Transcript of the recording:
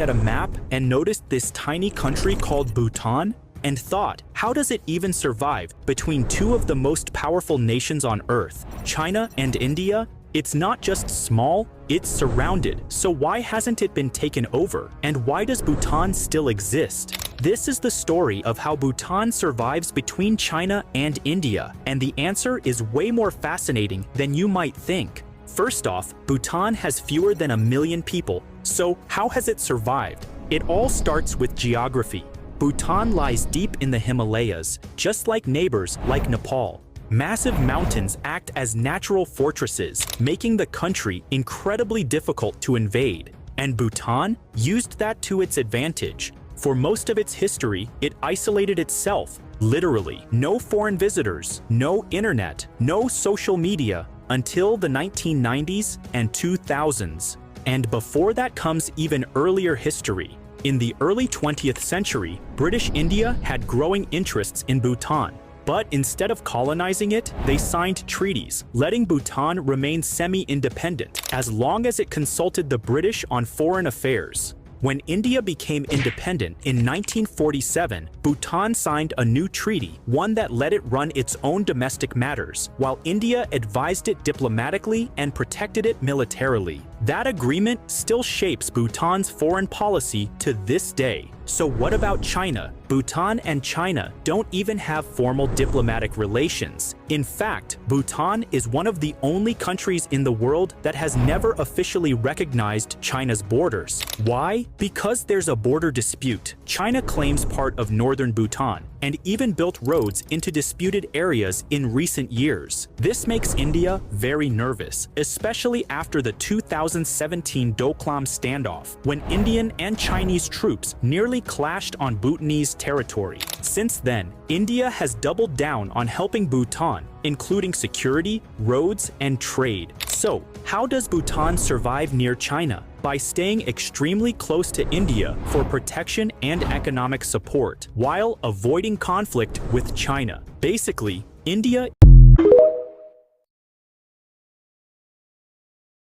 at a map and noticed this tiny country called Bhutan and thought, how does it even survive between two of the most powerful nations on Earth, China and India? It's not just small, it's surrounded. So why hasn't it been taken over? And why does Bhutan still exist? This is the story of how Bhutan survives between China and India, and the answer is way more fascinating than you might think. First off, Bhutan has fewer than 1 million people, so how has it survived? It all starts with geography. Bhutan lies deep in the Himalayas, just like neighbors like Nepal. Massive mountains act as natural fortresses, making the country incredibly difficult to invade. And Bhutan used that to its advantage. For most of its history, it isolated itself, literally. No foreign visitors, no internet, no social media, until the 1990s and 2000s. And before that comes even earlier history. In the early 20th century, British India had growing interests in Bhutan. But instead of colonizing it, they signed treaties, letting Bhutan remain semi-independent, as long as it consulted the British on foreign affairs. When India became independent in 1947, Bhutan signed a new treaty, one that let it run its own domestic matters, while India advised it diplomatically and protected it militarily. That agreement still shapes Bhutan's foreign policy to this day. So what about China? Bhutan and China don't even have formal diplomatic relations. In fact, Bhutan is one of the only countries in the world that has never officially recognized China's borders. Why? Because there's a border dispute. China claims part of northern Bhutan and even built roads into disputed areas in recent years. This makes India very nervous, especially after the 2017 Doklam standoff, when Indian and Chinese troops nearly clashed on Bhutanese territory. Since then, India has doubled down on helping Bhutan, including security, roads, and trade. So, how does Bhutan survive near China? By staying extremely close to India for protection and economic support, while avoiding conflict with China. Basically, India